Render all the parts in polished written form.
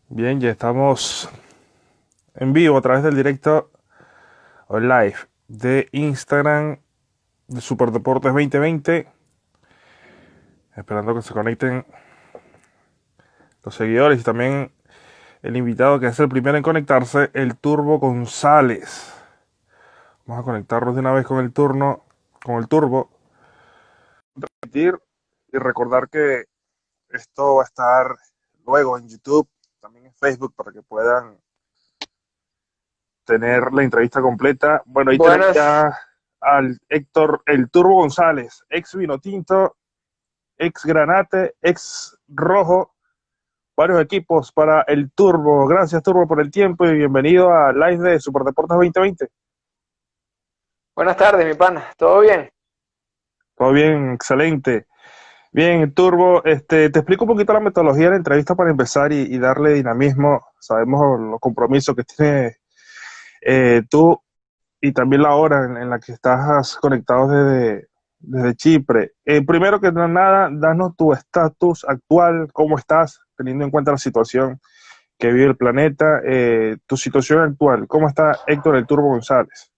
Bien, ya estamos en vivo a través del directo o live de Instagram de Superdeportes 2020. Esperando que se conecten los seguidores y también el invitado que es el primero en conectarse, el Turbo González. Vamos a conectarnos de una vez con el con el Turbo. Repetir y recordar que esto va a estar luego en YouTube, también en Facebook, para que puedan tener la entrevista completa. Bueno, ahí tenemos Buenas, ya al Héctor El Turbo González, ex Vinotinto, ex Granate, ex Rojo, varios equipos para el Turbo. Gracias, Turbo, por el tiempo y bienvenido a Live de Superdeportes 2020. buenas tardes, mi pana. ¿Todo bien? Todo bien, excelente. Bien, Turbo, te explico un poquito la metodología de la entrevista para empezar y darle dinamismo. Sabemos los compromisos que tiene tú y también la hora en la que estás conectado desde Chipre. Primero que nada, danos tu estatus actual, cómo estás, teniendo en cuenta la situación que vive el planeta, tu situación actual. ¿Cómo está Héctor El Turbo González?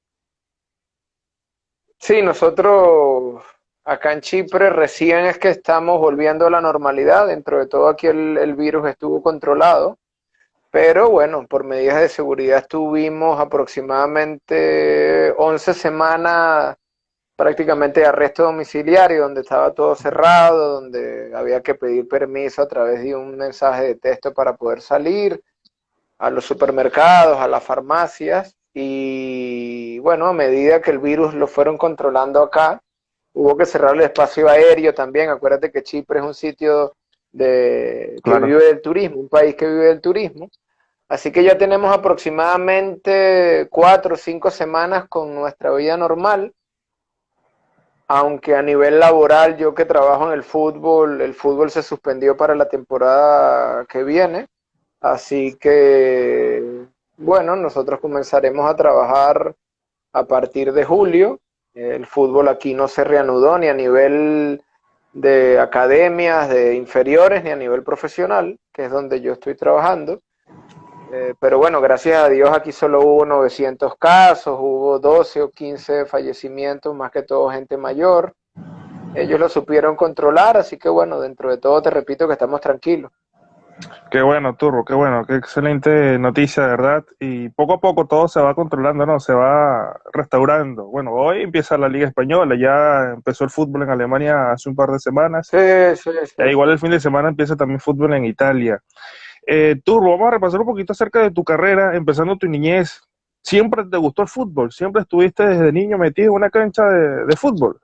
Sí, nosotros acá en Chipre recién es que estamos volviendo a la normalidad. Dentro de todo aquí el virus estuvo controlado, pero bueno, por medidas de seguridad estuvimos aproximadamente 11 semanas prácticamente de arresto domiciliario, donde estaba todo cerrado, donde había que pedir permiso a través de un mensaje de texto para poder salir a los supermercados, a las farmacias y bueno, a medida que el virus lo fueron controlando acá, hubo que cerrar el espacio aéreo también. Acuérdate que Chipre es un sitio que Claro. vive del turismo, un país que vive del turismo. Así que ya tenemos aproximadamente 4 o 5 semanas con nuestra vida normal, aunque a nivel laboral, yo que trabajo en el fútbol se suspendió para la temporada que viene. Así que, bueno, nosotros comenzaremos a trabajar a partir de julio. El fútbol aquí no se reanudó ni a nivel de academias, de inferiores, ni a nivel profesional, que es donde yo estoy trabajando. Pero bueno, gracias a Dios aquí solo hubo 900 casos, hubo 12 o 15 fallecimientos, más que todo gente mayor. Ellos lo supieron controlar, así que bueno, dentro de todo te repito que estamos tranquilos. Qué bueno, Turbo, qué bueno, qué excelente noticia, de verdad. Y poco a poco todo se va controlando, ¿no? Se va restaurando. Bueno, hoy empieza la Liga Española, ya empezó el fútbol en Alemania hace un par de semanas. Sí, sí, E sí. igual el fin de semana empieza también fútbol en Italia. Turbo, vamos a repasar un poquito acerca de tu carrera, empezando tu niñez. ¿Siempre te gustó el fútbol? ¿Siempre estuviste desde niño metido en una cancha de fútbol?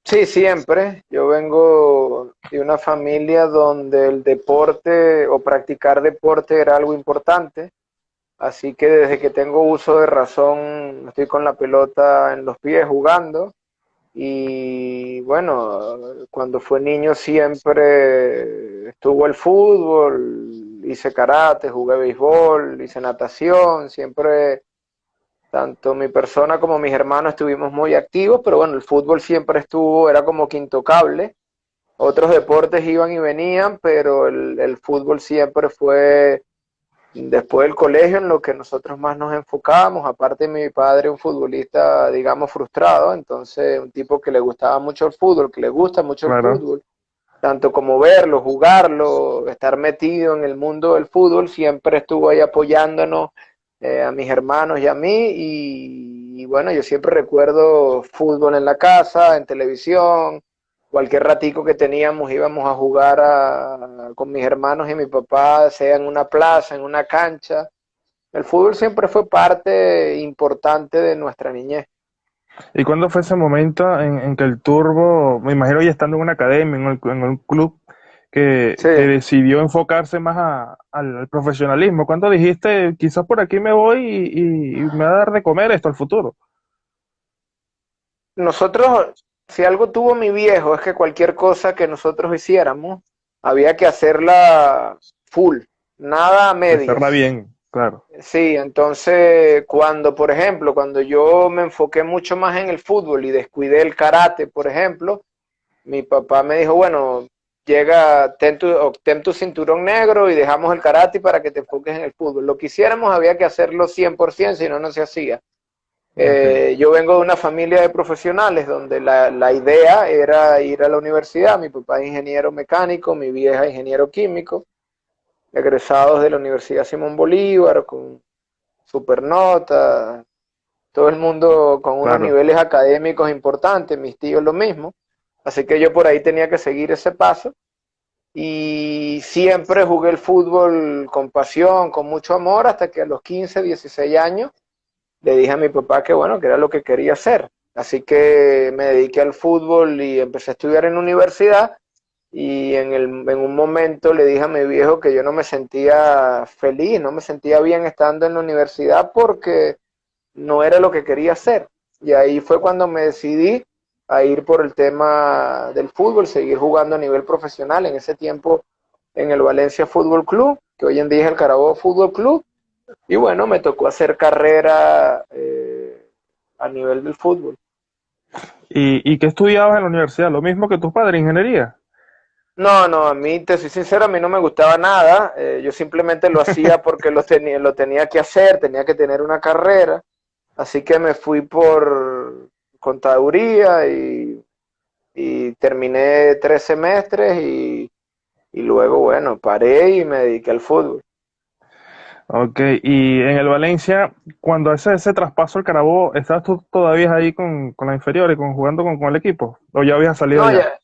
Sí, siempre. Yo vengo de una familia donde el deporte o practicar deporte era algo importante, así que desde que tengo uso de razón estoy con la pelota en los pies jugando y bueno, cuando fue niño siempre estuvo el fútbol, hice karate, jugué béisbol, hice natación, siempre tanto mi persona como mis hermanos estuvimos muy activos, pero bueno, el fútbol siempre estuvo, era como que intocable. Otros deportes iban y venían, pero el fútbol siempre fue después del colegio en lo que nosotros más nos enfocábamos. Aparte, mi padre, un futbolista, digamos, frustrado, entonces un tipo que le gustaba mucho el fútbol, que le gusta mucho el Claro. fútbol, tanto como verlo, jugarlo, estar metido en el mundo del fútbol, siempre estuvo ahí apoyándonos a mis hermanos y a mí. Y bueno, yo siempre recuerdo fútbol en la casa, en televisión, cualquier ratico que teníamos íbamos a jugar con mis hermanos y mi papá, sea en una plaza, en una cancha. El fútbol siempre fue parte importante de nuestra niñez. ¿Y cuándo fue ese momento en que el Turbo, me imagino ya estando en una academia, en un club, Sí. que decidió enfocarse más al profesionalismo? ¿Cuándo dijiste, quizás por aquí me voy y me va a dar de comer esto al futuro? Nosotros, si algo tuvo mi viejo, es que cualquier cosa que nosotros hiciéramos, había que hacerla full, nada a Hacerla medias. bien, claro. Sí, entonces cuando, por ejemplo, cuando yo me enfoqué mucho más en el fútbol y descuidé el karate, por ejemplo, mi papá me dijo, bueno, llega, obtén tu cinturón negro y dejamos el karate para que te enfoques en el fútbol. Lo que hiciéramos había que hacerlo 100%, si no, no se hacía. Ok, Yo vengo de una familia de profesionales donde la idea era ir a la universidad. Mi papá es ingeniero mecánico, mi vieja ingeniero químico, egresados de la Universidad Simón Bolívar, con supernotas, todo el mundo con unos claro. niveles académicos importantes, mis tíos lo mismo. Así que yo por ahí tenía que seguir ese paso y siempre jugué el fútbol con pasión, con mucho amor, hasta que a los 15, 16 años le dije a mi papá que bueno, que era lo que quería hacer. Así que me dediqué al fútbol y empecé a estudiar en la universidad y en un momento le dije a mi viejo que yo no me sentía feliz, no me sentía bien estando en la universidad porque no era lo que quería hacer. Y ahí fue cuando me decidí a ir por el tema del fútbol, seguir jugando a nivel profesional. En ese tiempo en el Valencia Fútbol Club, que hoy en día es el Carabobo Fútbol Club. Y bueno, me tocó hacer carrera a nivel del fútbol. ¿Y qué estudiabas en la universidad? ¿Lo mismo que tus padres, ingeniería? No, no, a mí, te soy sincero, a mí no me gustaba nada. Yo simplemente lo hacía porque lo tenía que hacer, tenía que tener una carrera. Así que me fui por contaduría y terminé 3 semestres y luego, bueno, paré y me dediqué al fútbol. Ok, y en el Valencia, cuando hace ese traspaso al Carabobo, ¿estabas tú todavía ahí con la inferior y jugando con el equipo? ¿O ya habías salido No, ya? ya,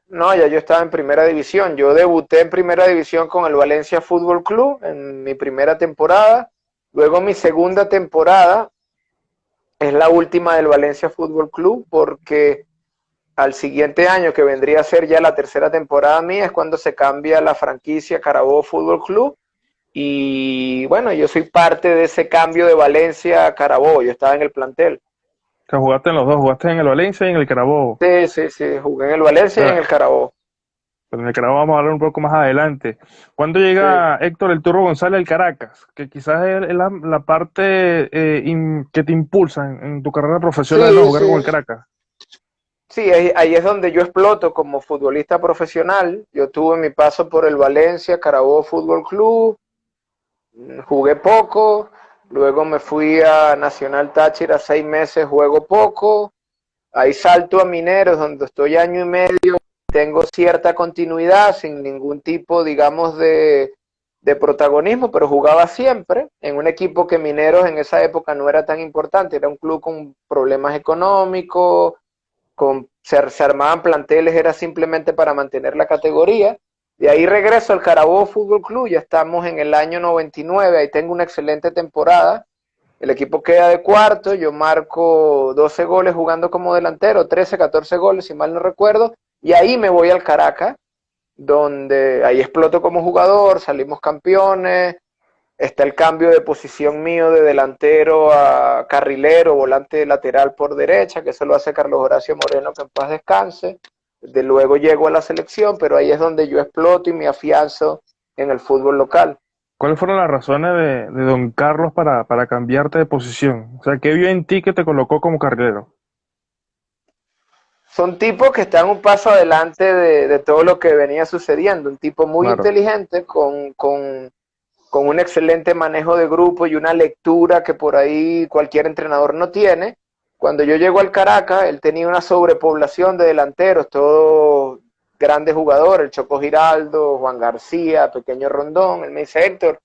no, ya yo estaba en primera división. Yo debuté en primera división con el Valencia Fútbol Club en mi primera temporada. Luego mi segunda temporada es la última del Valencia Fútbol Club porque al siguiente año, que vendría a ser ya la tercera temporada mía, es cuando se cambia la franquicia Carabobo Fútbol Club. Y bueno, yo soy parte de ese cambio de Valencia a Carabobo. Yo estaba en el plantel. Que jugaste en los dos, jugaste en el Valencia y en el Carabobo. Sí, sí, sí. Jugué en el Valencia y en Pero, el Carabobo. pero en el Carabobo vamos a hablar un poco más adelante. ¿Cuándo Sí. llega Héctor el Turro González al Caracas? Que quizás es la parte que te impulsa en tu carrera profesional, ¿no? Sí, Jugar con el sí. Caracas. Sí, ahí es donde yo exploto como futbolista profesional. Yo tuve mi paso por el Valencia, Carabobo Fútbol Club, jugué poco, luego me fui a Nacional Táchira 6 meses, juego poco, ahí salto a Mineros, donde estoy año y medio, tengo cierta continuidad, sin ningún tipo, digamos, de protagonismo, pero jugaba siempre en un equipo que Mineros en esa época no era tan importante, era un club con problemas económicos, se armaban planteles, era simplemente para mantener la categoría. De ahí regreso al Carabobo Fútbol Club, ya estamos en el año 99, ahí tengo una excelente temporada. El equipo queda de cuarto, yo marco 12 goles jugando como delantero, 13, 14 goles, si mal no recuerdo, y ahí me voy al Caracas, donde ahí exploto como jugador, salimos campeones, está el cambio de posición mío de delantero a carrilero, volante lateral por derecha, que eso lo hace Carlos Horacio Moreno, que en paz descanse. De luego llego a la selección, pero ahí es donde yo exploto y me afianzo en el fútbol local. ¿Cuáles fueron las razones de don Carlos para cambiarte de posición? O sea, ¿qué vio en ti que te colocó como carrilero? Son tipos que están un paso adelante de todo lo que venía sucediendo. Un tipo muy Claro. inteligente, con un excelente manejo de grupo y una lectura que por ahí cualquier entrenador no tiene. Cuando yo llego al Caracas, él tenía una sobrepoblación de delanteros, todos grandes jugadores, el Choco Giraldo, Juan García, Pequeño Rondón. Él me dice, Héctor,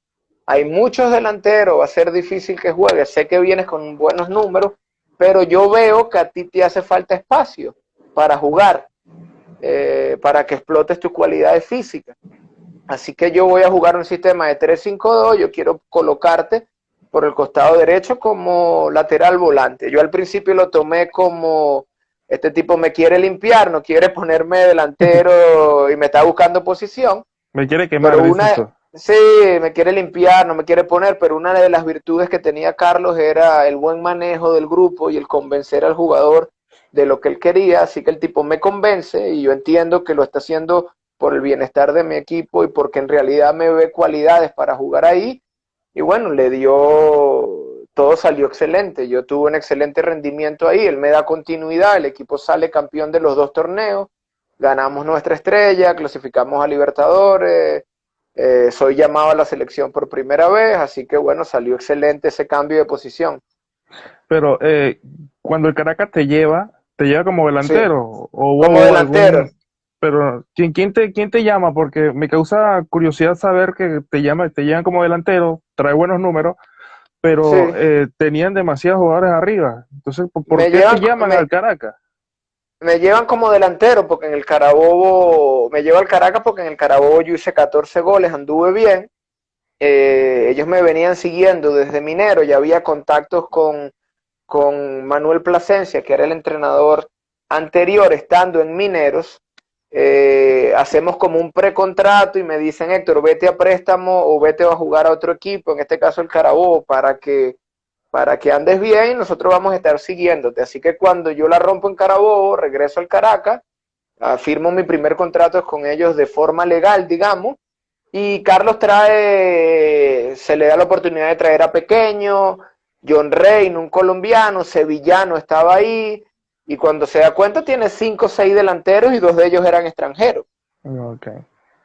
hay muchos delanteros, va a ser difícil que juegues, sé que vienes con buenos números, pero yo veo que a ti te hace falta espacio para jugar, para que explotes tus cualidades físicas. Así que yo voy a jugar un sistema de 3-5-2, yo quiero colocarte por el costado derecho como lateral volante. Yo al principio lo tomé como, este tipo me quiere limpiar, no quiere ponerme delantero y me está buscando posición, Me quiere quemar, pero dices tú. sí, me quiere limpiar, no me quiere poner, pero una de las virtudes que tenía Carlos era el buen manejo del grupo y el convencer al jugador de lo que él quería, así que el tipo me convence y yo entiendo que lo está haciendo por el bienestar de mi equipo y porque en realidad me ve cualidades para jugar ahí. Y bueno, todo salió excelente. Yo tuve un excelente rendimiento ahí, él me da continuidad, el equipo sale campeón de los 2 torneos, ganamos nuestra estrella, clasificamos a Libertadores, soy llamado a la selección por primera vez, así que bueno, salió excelente ese cambio de posición. Pero cuando el Caracas te lleva como Sí, delantero, o como hubo delantero. algún, pero quién te llama? Porque me causa curiosidad saber que te llevan como delantero, trae buenos números, pero Sí, tenían demasiados jugadores arriba. Entonces, ¿por me qué te llevan, llaman al Caracas? me llevan como delantero porque en el Carabobo, me lleva al Caracas porque en el Carabobo yo hice 14 goles, anduve bien. Ellos me venían siguiendo desde Minero, ya había contactos con Manuel Plasencia, que era el entrenador anterior, estando en Mineros. Hacemos como un precontrato y me dicen, Héctor, vete a préstamo o vete a jugar a otro equipo, en este caso el Carabobo, para que andes bien y nosotros vamos a estar siguiéndote. Así que cuando yo la rompo en Carabobo, regreso al Caracas, firmo mi primer contrato con ellos de forma legal, digamos, y Carlos se le da la oportunidad de traer a Pequeño, John Reyn, un colombiano, Sevillano estaba ahí, y cuando se da cuenta tiene 5 o 6 delanteros y 2 de ellos eran extranjeros. Okay.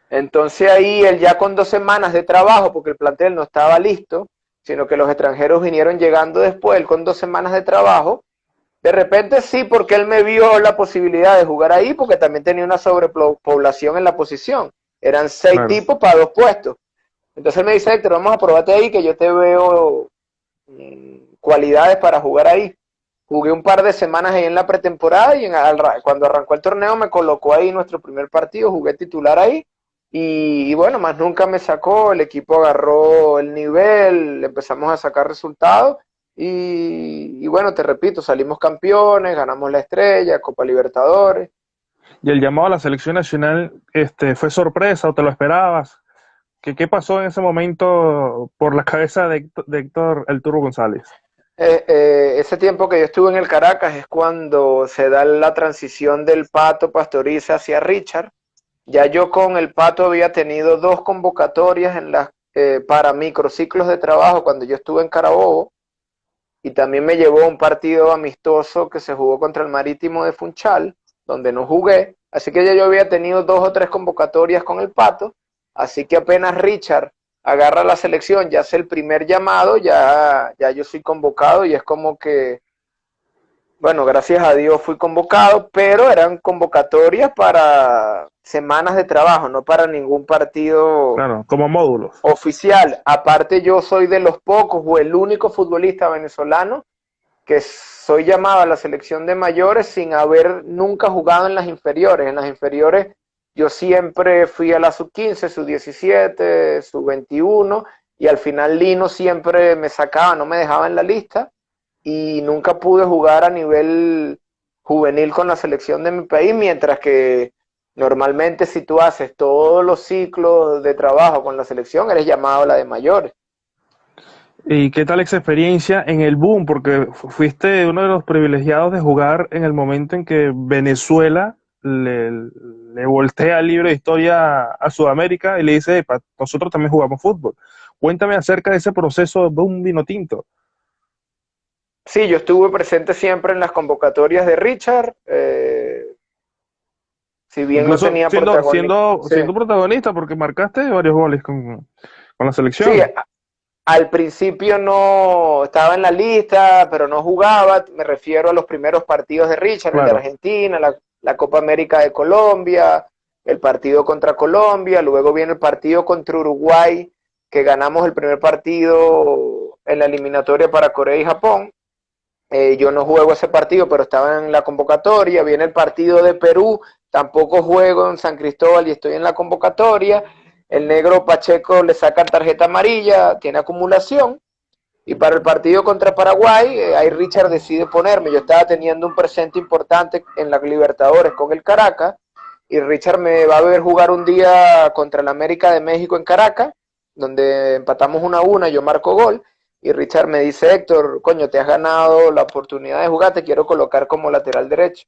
Entonces ahí él ya con 2 semanas de trabajo, porque el plantel no estaba listo, sino que los extranjeros vinieron llegando después, él con 2 semanas de trabajo, de repente sí, porque él me vio la posibilidad de jugar ahí, porque también tenía una sobrepoblación en la posición. Eran 6 Claro. tipos para 2 puestos. Entonces él me dice, Héctor, vamos a probarte ahí, que yo te veo cualidades para jugar ahí. Jugué un par de semanas ahí en la pretemporada y cuando arrancó el torneo me colocó ahí nuestro primer partido, jugué titular ahí y bueno, más nunca me sacó, el equipo agarró el nivel, empezamos a sacar resultados y bueno, te repito, salimos campeones, ganamos la estrella, Copa Libertadores. ¿Y el llamado a la selección nacional, fue sorpresa o te lo esperabas? ¿Qué pasó en ese momento por la cabeza de Héctor El Turbo González? Ese tiempo que yo estuve en el Caracas es cuando se da la transición del Pato Pastoriza hacia Richard. Ya yo con el Pato había tenido 2 convocatorias para microciclos de trabajo cuando yo estuve en Carabobo y también me llevó a un partido amistoso que se jugó contra el Marítimo de Funchal, donde no jugué. Así que ya yo había tenido 2 o 3 convocatorias con el Pato. Así que apenas Richard agarra la selección, ya hace el primer llamado, ya yo soy convocado y es como que, bueno, gracias a Dios fui convocado, pero eran convocatorias para semanas de trabajo, no para ningún partido Claro, como módulos. oficial. Aparte yo soy de los pocos o el único futbolista venezolano que soy llamado a la selección de mayores sin haber nunca jugado en las inferiores. En las inferiores yo siempre fui a la sub-15, sub-17, sub-21 y al final Lino siempre me sacaba, no me dejaba en la lista y nunca pude jugar a nivel juvenil con la selección de mi país, mientras que normalmente si tú haces todos los ciclos de trabajo con la selección, eres llamado a la de mayores. ¿Y qué tal esa experiencia en el boom? Porque fuiste uno de los privilegiados de jugar en el momento en que Venezuela le voltea el libro de historia a Sudamérica y le dice, "Epa, nosotros también jugamos fútbol". Cuéntame acerca de ese proceso de boom vino tinto. Sí, yo estuve presente siempre en las convocatorias de Richard, si bien no Incluso tenía protagonismo. Sí, siendo protagonista, porque marcaste varios goles con la sí, selección. al principio no estaba en la lista, pero no jugaba. Me refiero a los primeros partidos de Richard, el de Claro. Argentina, la Copa América de Colombia, el partido contra Colombia, luego viene el partido contra Uruguay, que ganamos el primer partido en la eliminatoria para Corea y Japón. Yo no juego ese partido, pero estaba en la convocatoria. Viene el partido de Perú, tampoco juego en San Cristóbal y estoy en la convocatoria. El negro Pacheco le saca tarjeta amarilla, tiene acumulación. Y para el partido contra Paraguay, ahí Richard decide ponerme. Yo estaba teniendo un presente importante en la Libertadores con el Caracas. Y Richard me va a ver jugar un día contra el América de México en Caracas, donde empatamos 1-1, yo marco gol. Y Richard me dice, Héctor, coño, te has ganado la oportunidad de jugar, te quiero colocar como lateral derecho.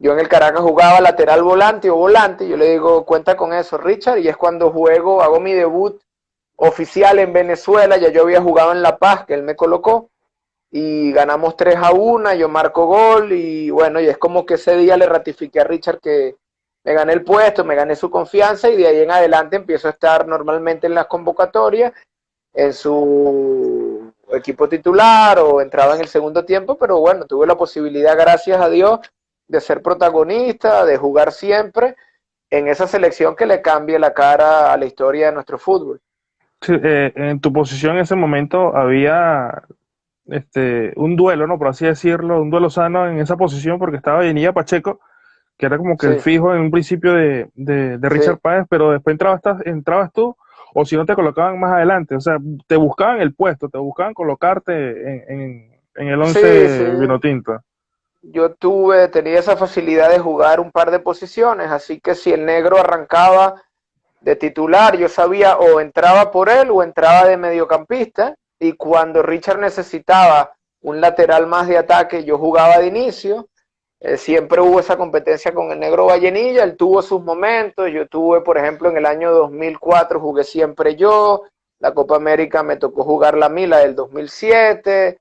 Yo en el Caracas jugaba lateral volante o volante, yo le digo, cuenta con eso, Richard, y es cuando juego, hago mi debut oficial en Venezuela, ya yo había jugado en La Paz, que él me colocó, y ganamos 3-1, yo marco gol, y bueno, y es como que ese día le ratifiqué a Richard me gané el puesto, me gané su confianza y de ahí en adelante empiezo a estar normalmente en las convocatorias, en su equipo titular o entraba en el segundo tiempo, pero bueno, tuve la posibilidad, gracias a Dios, de ser protagonista, de jugar siempre en esa selección que le cambie la cara a la historia de nuestro fútbol. Sí, en tu posición en ese momento había un duelo, ¿no? Por así decirlo, un duelo sano en esa posición porque estaba Yenilla Pacheco, que era como que el Sí, fijo en un principio de Richard sí. Páez, pero después entrabas tú, o si no te colocaban más adelante, o sea, te buscaban el puesto, te buscaban colocarte en el Sí, sí. once vinotinto. Tenía esa facilidad de jugar un par de posiciones, así que si el negro arrancaba de titular, yo sabía o entraba por él o entraba de mediocampista, y cuando Richard necesitaba un lateral más de ataque, yo jugaba de inicio. Siempre hubo esa competencia con el negro Vallenilla, él tuvo sus momentos, yo tuve, por ejemplo, en el año 2004 jugué siempre yo, la Copa América me tocó jugar la Mila del 2007,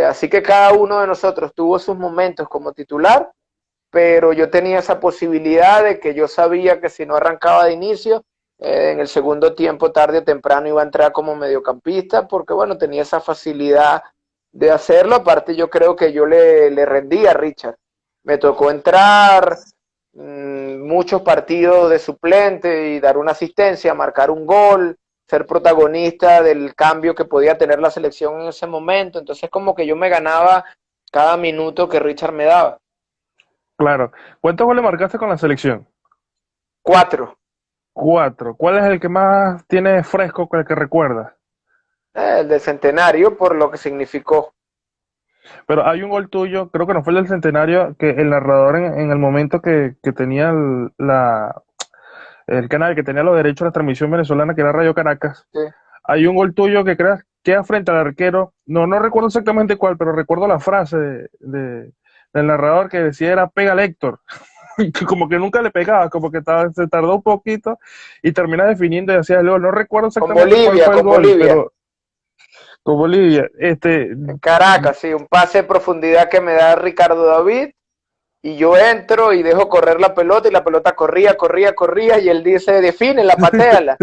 así que cada uno de nosotros tuvo sus momentos como titular, pero yo tenía esa posibilidad de que yo sabía que si no arrancaba de inicio, en el segundo tiempo, tarde o temprano, iba a entrar como mediocampista, porque bueno, tenía esa facilidad de hacerlo. Aparte, yo creo que yo le rendí a Richard. Me tocó entrar muchos partidos de suplente y dar una asistencia, marcar un gol, ser protagonista del cambio que podía tener la selección en ese momento. Entonces, como que yo me ganaba cada minuto que Richard me daba. Claro. ¿Cuántos goles marcaste con la selección? 4. 4. ¿Cuál es el que más tiene fresco, el que recuerdas? El del centenario por lo que significó. Pero hay un gol tuyo, creo que no fue el del centenario, que el narrador en el momento que tenía el canal que tenía los derechos a la transmisión venezolana, que era Radio Caracas, Sí. hay un gol tuyo que creas queda frente al arquero, no recuerdo exactamente cuál, pero recuerdo la frase del narrador que decía era pega Héctor, como que nunca le pegaba, como que se tardó un poquito y termina definiendo y hacía el gol. No recuerdo exactamente cuál fue el Con gol, Bolivia. pero con Bolivia, En Caracas, sí. Un pase de profundidad que me da Ricardo David. Y yo entro y dejo correr la pelota y la pelota corría y él dice, defínela, pateala.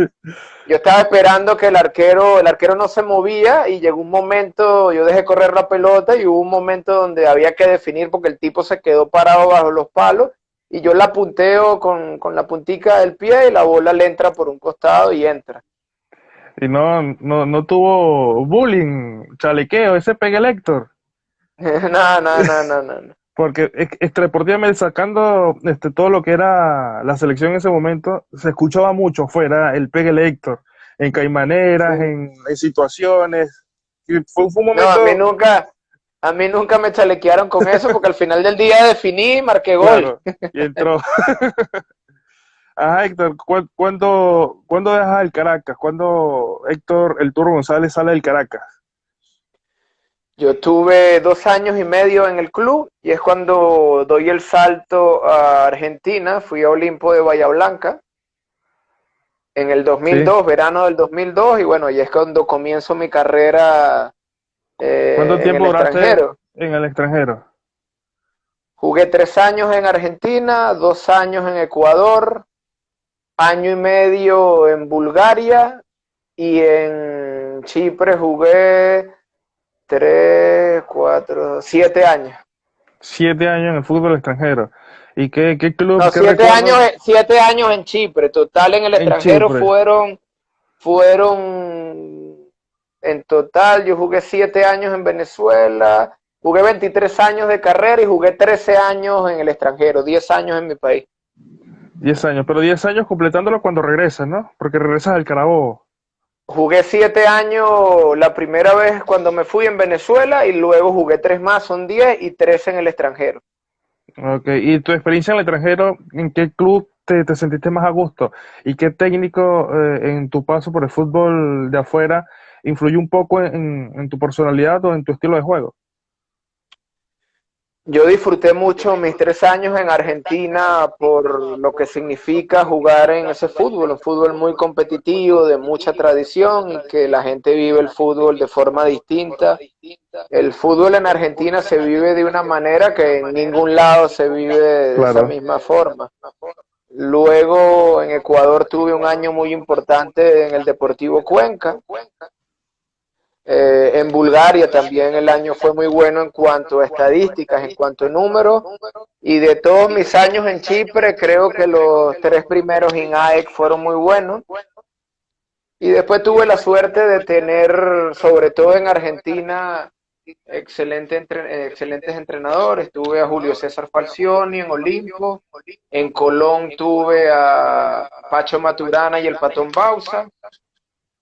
Yo estaba esperando que el arquero no se movía y llegó un momento, yo dejé correr la pelota y hubo un momento donde había que definir porque el tipo se quedó parado bajo los palos y yo la punteo con la puntica del pie y la bola le entra por un costado y entra. y no tuvo bullying, chalequeo, ese pegue Héctor. No, no, no, no, no, no. Porque extradeportivamente sacando todo lo que era la selección en ese momento, se escuchaba mucho fuera el pegue Héctor, en caimaneras, Sí. en situaciones. Y fue un No, momento, a mí nunca me chalequearon con eso porque al final del día definí y marqué gol. claro, y entró. Ah, Héctor, ¿cuándo dejas el Caracas? ¿Cuándo Héctor, el Turro González, sale del Caracas? Yo tuve 2 años y medio en el club y es cuando doy el salto a Argentina. Fui a Olimpo de Bahía Blanca en el ¿Sí? 2002, verano del 2002, y bueno, y es cuando comienzo mi carrera ¿Cuánto en el tiempo duraste extranjero. en el extranjero? Jugué 3 años en Argentina, 2 años en Ecuador, año y medio en Bulgaria y en Chipre jugué 3, 4, 7 años. 7 años en el fútbol extranjero. ¿Y qué club, No, qué 7 años, recuerdo 7 años en Chipre. Total en el en extranjero Chipre? fueron en total, yo jugué 7 años en Venezuela, jugué 23 años de carrera y jugué 13 años en el extranjero, 10 años en mi país. 10 años, pero 10 años completándolo cuando regresas, ¿no? Porque regresas al Carabobo. Jugué 7 años la primera vez cuando me fui en Venezuela y luego jugué 3 más, son 10 y 13 en el extranjero. Ok, y tu experiencia en el extranjero, ¿en qué club te sentiste más a gusto? ¿Y qué técnico en tu paso por el fútbol de afuera influyó un poco en tu personalidad o en tu estilo de juego? Yo disfruté mucho mis 3 años en Argentina por lo que significa jugar en ese fútbol, un fútbol muy competitivo, de mucha tradición y que la gente vive el fútbol de forma distinta. El fútbol en Argentina se vive de una manera que en ningún lado se vive de esa Claro. misma forma. Luego en Ecuador tuve un año muy importante en el Deportivo Cuenca. En Bulgaria también el año fue muy bueno en cuanto a estadísticas, en cuanto a números. Y de todos mis años en Chipre, creo que los 3 primeros en AEK fueron muy buenos. Y después tuve la suerte de tener, sobre todo en Argentina, excelentes entrenadores. Tuve a Julio César Falcioni en Olimpo. En Colón tuve a Pacho Maturana y el Patón Bausa.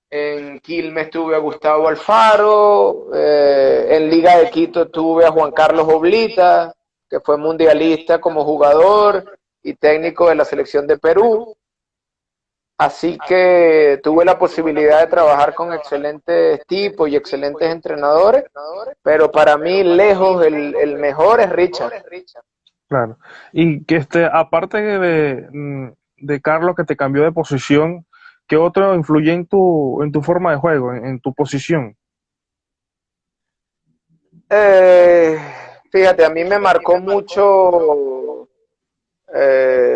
En Quilmes tuve a Gustavo Alfaro. En Liga de Quito tuve a Juan Carlos Oblita, que fue mundialista como jugador y técnico de la selección de Perú. Así que tuve la posibilidad de trabajar con excelentes tipos y excelentes entrenadores, pero para mí lejos el mejor es Richard. Claro. Y que aparte de Carlos que te cambió de posición, ¿qué otro influye en tu forma de juego, en tu posición? Fíjate, a mí me marcó mucho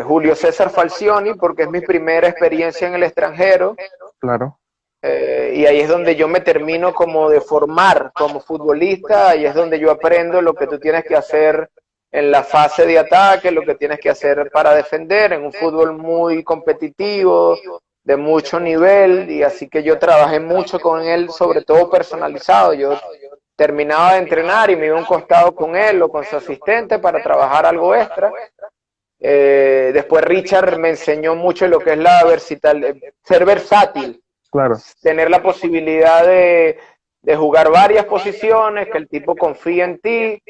Julio César Falcioni porque es mi primera experiencia en el extranjero. Claro, Y ahí es donde yo me termino como de formar como futbolista, ahí es donde yo aprendo lo que tú tienes que hacer en la fase de ataque, lo que tienes que hacer para defender, en un fútbol muy competitivo, de mucho nivel, y así que yo trabajé mucho con él, sobre todo personalizado. Yo terminaba de entrenar y me iba a un costado con él o con su asistente para trabajar algo extra. Después Richard me enseñó mucho lo que es ser versátil, claro. tener la posibilidad de jugar varias posiciones, que el tipo confía en ti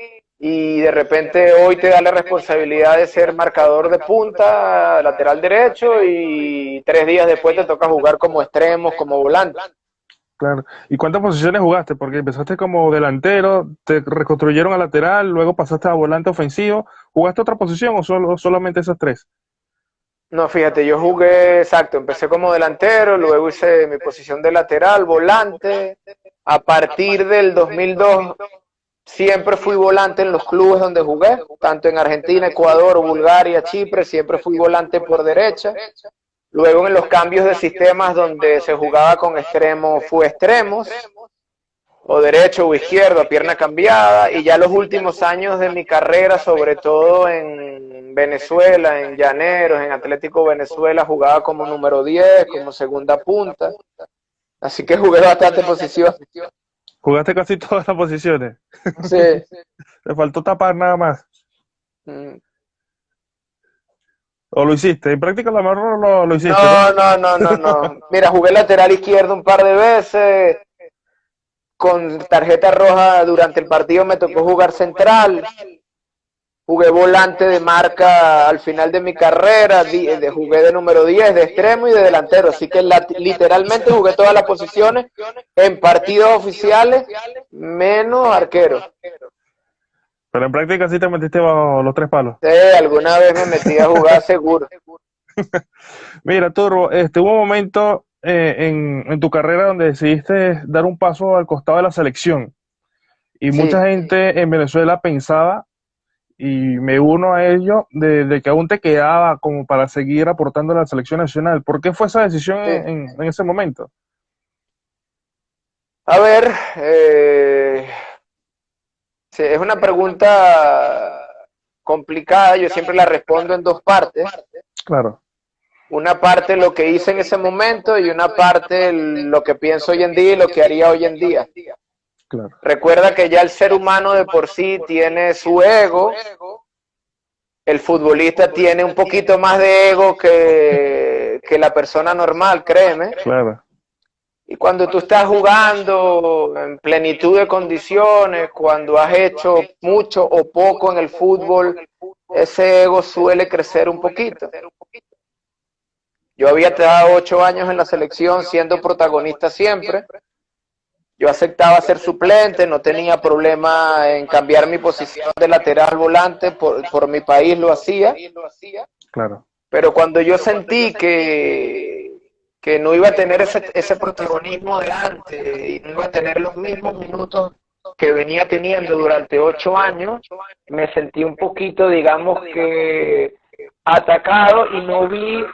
y de repente hoy te da la responsabilidad de ser marcador de punta, lateral derecho y 3 días después te toca jugar como extremos, como volante. Claro. ¿Y cuántas posiciones jugaste? Porque empezaste como delantero, te reconstruyeron a lateral, luego pasaste a volante ofensivo. ¿Jugaste otra posición o solamente esas tres? No, fíjate, yo jugué, exacto, empecé como delantero, luego hice mi posición de lateral, volante. A partir del 2002 siempre fui volante en los clubes donde jugué, tanto en Argentina, Ecuador, Bulgaria, Chipre, siempre fui volante por derecha. Luego en los cambios de sistemas donde se jugaba con extremos, fue extremos, o derecho o izquierdo, a pierna cambiada, y ya los últimos años de mi carrera, sobre todo en Venezuela, en Llaneros, en Atlético Venezuela, jugaba como número 10, como segunda punta, así que jugué bastante posición. Jugaste casi todas las posiciones. Sí. Te faltó tapar nada más. Mm. ¿O lo hiciste? En práctica lo mejor lo hiciste, ¿no? No. Mira, jugué lateral izquierdo un par de veces. Con tarjeta roja durante el partido me tocó jugar central. Jugué volante de marca al final de mi carrera. Jugué de número 10, de extremo y de delantero. Así que literalmente jugué todas las posiciones en partidos oficiales, menos arquero. Pero en práctica sí te metiste bajo los tres palos. Sí, alguna vez me metí a jugar seguro. Mira, Turbo, hubo un momento en tu carrera donde decidiste dar un paso al costado de la selección. Y mucha Sí. gente en Venezuela pensaba, y me uno a ello, de que aún te quedaba como para seguir aportando a la selección nacional. ¿Por qué fue esa decisión Sí. en ese momento? A ver, sí, es una pregunta complicada. Yo siempre la respondo en dos partes. Claro, Una parte lo que hice en ese momento y una parte lo que pienso hoy en día y lo que haría hoy en día. claro, Recuerda que ya el ser humano de por sí tiene su ego. El futbolista tiene un poquito más de ego que la persona normal, créeme. claro, Y cuando tú estás jugando en plenitud de condiciones, cuando has hecho mucho o poco en el fútbol, ese ego suele crecer un poquito. Yo había estado 8 años en la selección siendo protagonista siempre. Yo aceptaba ser suplente, no tenía problema en cambiar mi posición de lateral volante, por mi país lo hacía. claro, Pero cuando yo sentí que no iba a tener ese protagonismo de antes y no iba a tener los mismos minutos que venía teniendo durante 8 años, me sentí un poquito, digamos que atacado y no vi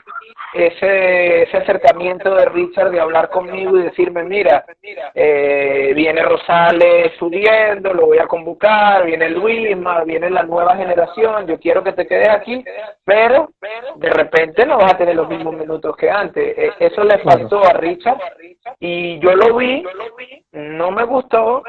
ese acercamiento de Richard de hablar conmigo y decirme, mira, viene Rosales subiendo, lo voy a convocar, viene Luisma, viene la nueva generación, yo quiero que te quedes aquí, pero de repente no vas a tener los mismos minutos que antes. Eso le faltó a Richard y yo lo vi, no me gustó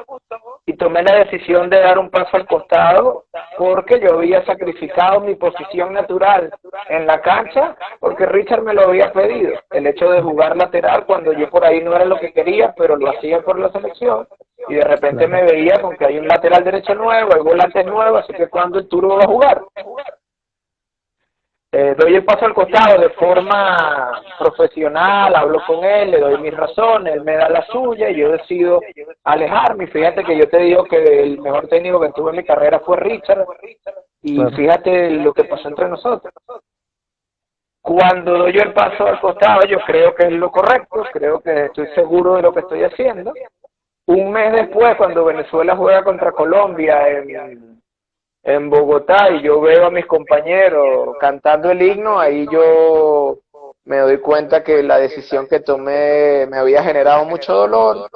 y tomé la decisión de dar un paso al costado porque yo había sacrificado mi posición natural en la cancha porque Richard me lo había pedido, el hecho de jugar lateral cuando yo por ahí no era lo que quería, pero lo hacía por la selección y de repente me veía con que hay un lateral derecho nuevo, hay volantes nuevos, así que cuando el Turbo va a jugar. Doy el paso al costado de forma profesional, hablo con él, le doy mis razones, él me da la suya y yo decido alejarme. Fíjate que yo te digo que el mejor técnico que tuve en mi carrera fue Richard y fíjate lo que pasó entre nosotros. Cuando doy yo el paso al costado, yo creo que es lo correcto, creo que estoy seguro de lo que estoy haciendo. Un mes después, cuando Venezuela juega contra Colombia en Bogotá y yo veo a mis compañeros cantando el himno, ahí yo me doy cuenta que la decisión que tomé me había generado mucho dolor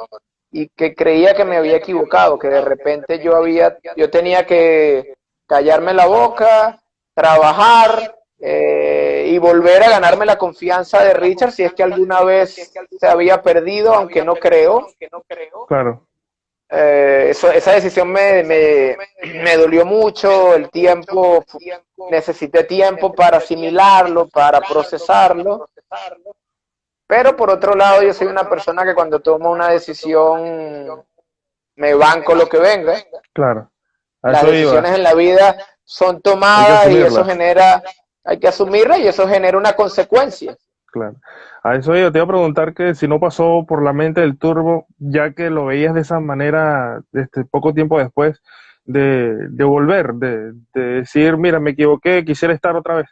y que creía que me había equivocado, que de repente yo tenía que callarme la boca, trabajar y volver a ganarme la confianza de Richard si es que alguna vez se había perdido, aunque no creo. Claro. Esa decisión me dolió mucho, el tiempo, necesité tiempo para asimilarlo, para procesarlo, pero por otro lado yo soy una persona que cuando tomo una decisión me banco lo que venga. Claro. Las decisiones en la vida son tomadas y eso genera, hay que asumirla y eso genera una consecuencia. Claro. A eso yo te iba a preguntar que si no pasó por la mente del Turbo, ya que lo veías de esa manera, poco tiempo después, de volver, de decir, mira, me equivoqué, quisiera estar otra vez.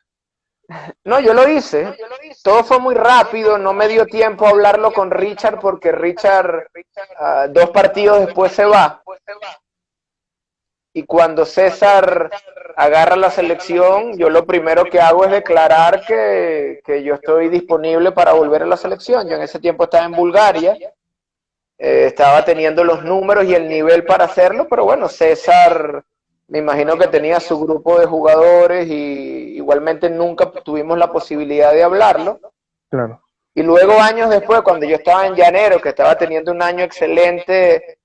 No, yo lo hice. Todo fue muy rápido, no me dio tiempo a hablarlo con Richard porque Richard 2 partidos después se va. Y cuando César agarra la selección, yo lo primero que hago es declarar que yo estoy disponible para volver a la selección. Yo en ese tiempo estaba en Bulgaria, estaba teniendo los números y el nivel para hacerlo, pero bueno, César me imagino que tenía su grupo de jugadores y igualmente nunca tuvimos la posibilidad de hablarlo. Claro. Y luego años después, cuando yo estaba en Llanero, que estaba teniendo un año excelente,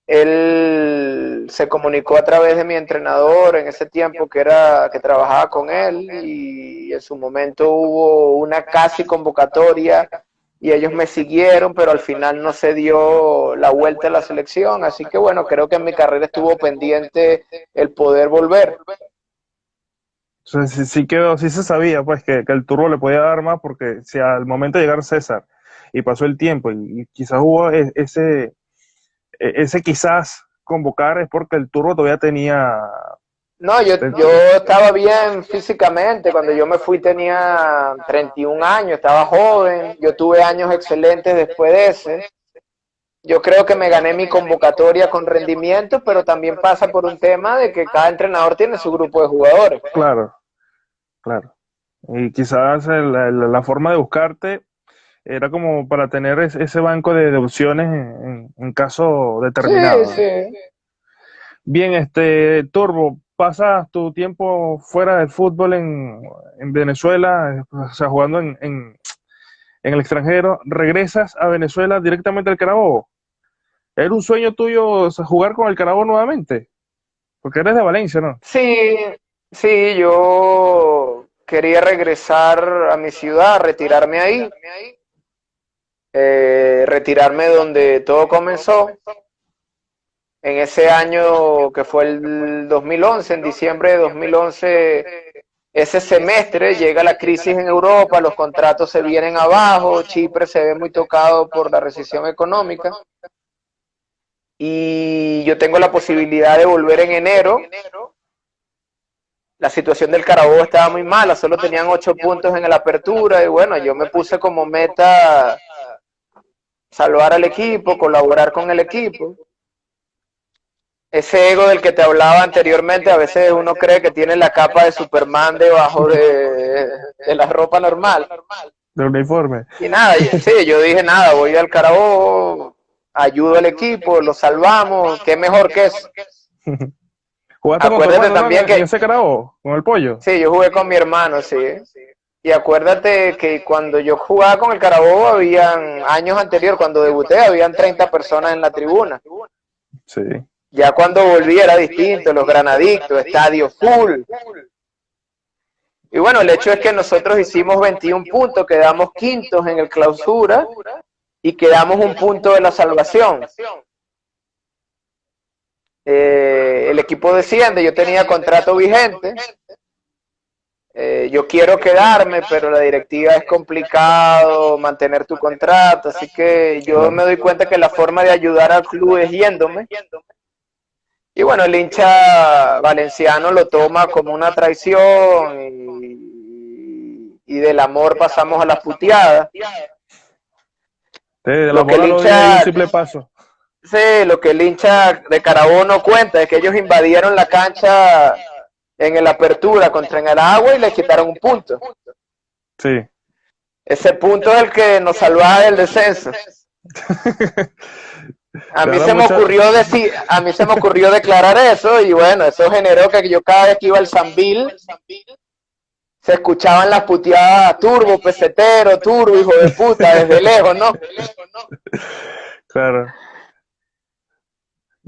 él se comunicó a través de mi entrenador en ese tiempo que trabajaba con él y en su momento hubo una casi convocatoria y ellos me siguieron, pero al final no se dio la vuelta a la selección, así que bueno, creo que en mi carrera estuvo pendiente el poder volver. Entonces, sí quedó, sí se sabía pues que el Turbo le podía dar más porque si al momento de llegar César y pasó el tiempo y quizás hubo ese quizás convocar es porque el Turbo todavía tenía... No, yo estaba bien físicamente, cuando yo me fui tenía 31 años, estaba joven, yo tuve años excelentes después de ese. Yo creo que me gané mi convocatoria con rendimiento, pero también pasa por un tema de que cada entrenador tiene su grupo de jugadores. Claro, claro. Y quizás la forma de buscarte era como para tener ese banco de opciones en caso determinado. Sí, sí. Bien, Turbo, pasas tu tiempo fuera del fútbol en Venezuela, o sea, jugando en el extranjero, regresas a Venezuela directamente al Carabobo. ¿Era un sueño tuyo, o sea, jugar con el Carabobo nuevamente? Porque eres de Valencia, ¿no? Sí, sí, yo quería regresar a mi ciudad, retirarme ahí, retirarme donde todo comenzó. En ese año que fue el 2011, en diciembre de 2011, ese semestre llega la crisis en Europa, los contratos se vienen abajo, Chipre se ve muy tocado por la recesión económica y yo tengo la posibilidad de volver en enero. La situación del Carabobo estaba muy mala, solo tenían 8 puntos en la apertura y bueno, yo me puse como meta salvar al equipo, colaborar con el equipo. ese ego del que te hablaba anteriormente, a veces uno cree que tiene la capa de Superman debajo de la ropa normal. Del uniforme. Y nada, sí, yo dije nada, voy al Carabobo, ayudo al equipo, lo salvamos, qué mejor que eso. ¿Jugaste con tu Acuérdate hermano, también hermano, en que, ese carajo, con el pollo? sí, yo jugué con mi hermano, sí. Y acuérdate que cuando yo jugaba con el Carabobo, habían años anteriores, cuando debuté, habían 30 personas en la tribuna. Sí. Ya cuando volví era distinto, los granadictos, estadio full. Y bueno, el hecho es que nosotros hicimos 21 puntos, quedamos quintos en el clausura y quedamos un punto de la salvación. El equipo desciende, yo tenía contrato vigente, yo quiero quedarme, pero la directiva es complicado mantener tu contrato, así que yo me doy cuenta que la forma de ayudar al club es yéndome. Y bueno, el hincha valenciano lo toma como una traición y del amor pasamos a las puteadas. De la Lo que el bola lo odio hay un hincha, simple paso. sí, lo que el hincha de Carabobo no cuenta es que ellos invadieron la cancha en el apertura contra en el agua y le quitaron un punto. Sí. Ese punto es el que nos salvaba del descenso. A mí Ahora se me mucha... ocurrió decir, a mí se me ocurrió declarar eso y bueno, eso generó que yo cada vez que iba al Sambil se escuchaban las puteadas turbo, pesetero, turbo, hijo de puta, desde lejos, ¿no? Claro.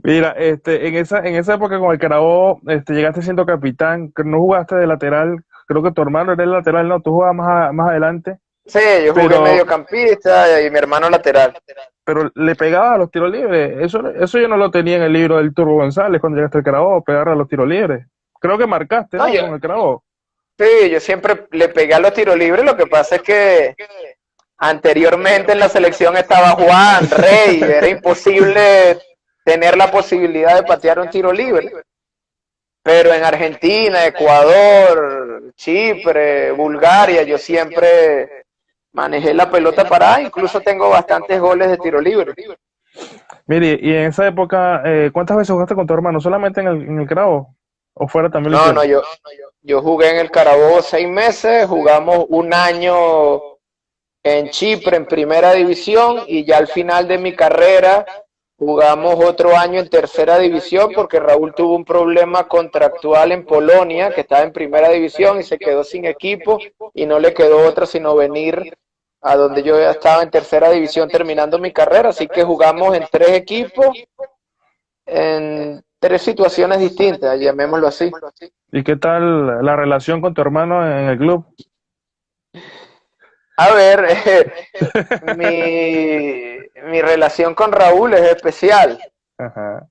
Mira, en esa época con el Carabobo, llegaste siendo capitán, que no jugaste de lateral, creo que tu hermano era el lateral, no, tú jugabas más adelante, Sí, yo jugué pero, mediocampista y mi hermano lateral. pero le pegaba a los tiros libres, eso yo no lo tenía en el libro del Turbo González cuando llegaste al Carabobo, pegar a los tiros libres. Creo que marcaste, No, ¿no? Con el Carabobo. sí, yo siempre le pegué a los tiros libres, lo que pasa es que anteriormente en la selección estaba Juan, Rey, era imposible tener la posibilidad de patear un tiro libre. Pero en Argentina, Ecuador, Chipre, Bulgaria, yo siempre manejé la pelota parada, incluso tengo bastantes goles de tiro libre. Mire, y en esa época, ¿cuántas veces jugaste con tu hermano? ¿Solamente en el Carabobo? ¿O fuera también lo No, hicieron? yo jugué en el Carabobo 6 meses, jugamos un año en Chipre en primera división y ya al final de mi carrera jugamos otro año en tercera división porque Raúl tuvo un problema contractual en Polonia, que estaba en primera división y se quedó sin equipo y no le quedó otra sino venir a donde yo ya estaba en tercera división terminando mi carrera, así que jugamos en 3 equipos, en 3 situaciones distintas, llamémoslo así. ¿Y qué tal la relación con tu hermano en el club? A ver, mi relación con Raúl es especial. Ajá.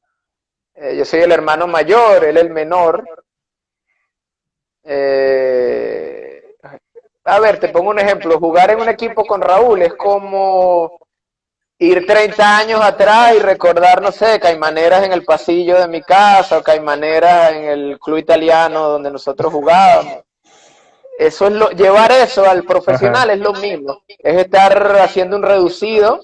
Yo soy el hermano mayor, él el menor. Eh, a ver, te pongo un ejemplo. Jugar en un equipo con Raúl es como ir 30 años atrás y recordar, no sé, caimaneras en el pasillo de mi casa o caimaneras en el club italiano donde nosotros jugábamos. Eso es llevar eso al Ajá. profesional es lo mismo. Es estar haciendo un reducido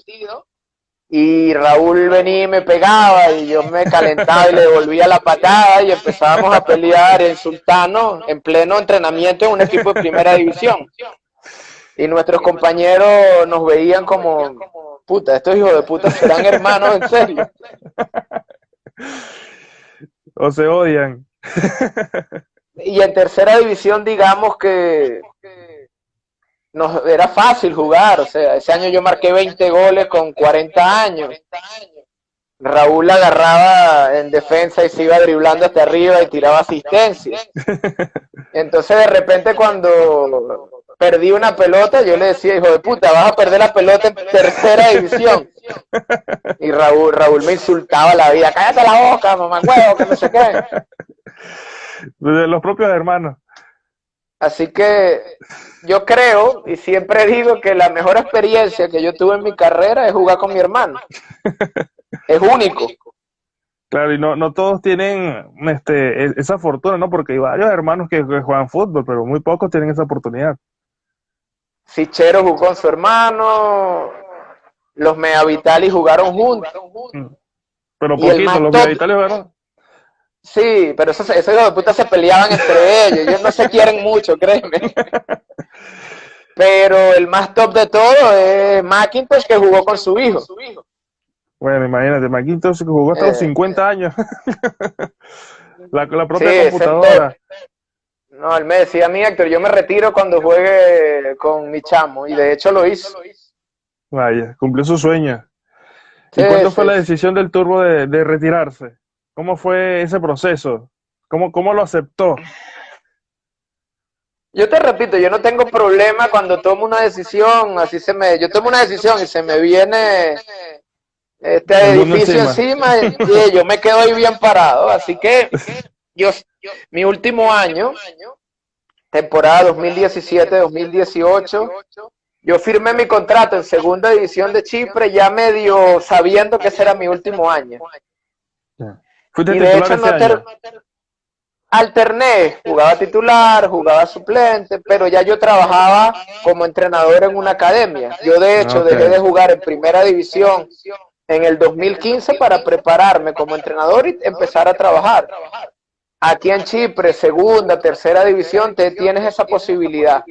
y Raúl venía y me pegaba y yo me calentaba y le devolvía la patada y empezábamos a pelear y a insultarnos en pleno entrenamiento en un equipo de primera división. Y nuestros compañeros nos veían como, puta, estos hijos de puta serán hermanos en serio. ¿O se odian? Y en tercera división digamos que era fácil jugar, o sea, ese año yo marqué 20 goles con 40 años. Raúl agarraba en defensa y se iba driblando hasta arriba y tiraba asistencia. Entonces de repente cuando perdí una pelota, yo le decía, hijo de puta, vas a perder la pelota en tercera división. Y Raúl me insultaba la vida, cállate la boca, mamá huevo, que no sé qué. De los propios hermanos. Así que yo creo y siempre digo que la mejor experiencia que yo tuve en mi carrera es jugar con mi hermano. Es único. Claro, y no todos tienen esa fortuna, ¿no? Porque hay varios hermanos que juegan fútbol, pero muy pocos tienen esa oportunidad. Sichero jugó con su hermano, los Mea Vitali jugaron juntos. Mm. Pero Y el poquito, más los top, Vidalitales, ¿verdad? Sí, pero esos hijos de puta se peleaban entre ellos. Ellos no se quieren mucho, créeme. Pero el más top de todo es Macintosh, que jugó con su hijo. Bueno, imagínate, Macintosh que jugó hasta los Eh, 50 años. La sí, propia ese es top. computadora. No, él me decía a mí, Héctor, yo me retiro cuando juegue con mi chamo. Y de hecho lo hizo. Vaya, cumplió su sueño. ¿Y Sí, cuándo fue sí, la sí. decisión del Turbo de retirarse? ¿Cómo fue ese proceso? ¿Cómo lo aceptó? Yo te repito, yo no tengo problema cuando tomo una decisión, yo tomo una decisión y se me viene este El mundo edificio encima. encima y yo me quedo ahí bien parado. Así que yo, mi último año, temporada 2017-2018, yo firmé mi contrato en segunda división de Chipre ya medio sabiendo que ese era mi último año. Ya. ¿Fuiste Y de titular hecho ese año? alterné, jugaba titular, jugaba suplente, pero ya yo trabajaba como entrenador en una academia. Yo de hecho Ok. dejé de jugar en primera división en el 2015 para prepararme como entrenador y empezar a trabajar. Aquí en Chipre, segunda, tercera división, te tienes esa posibilidad.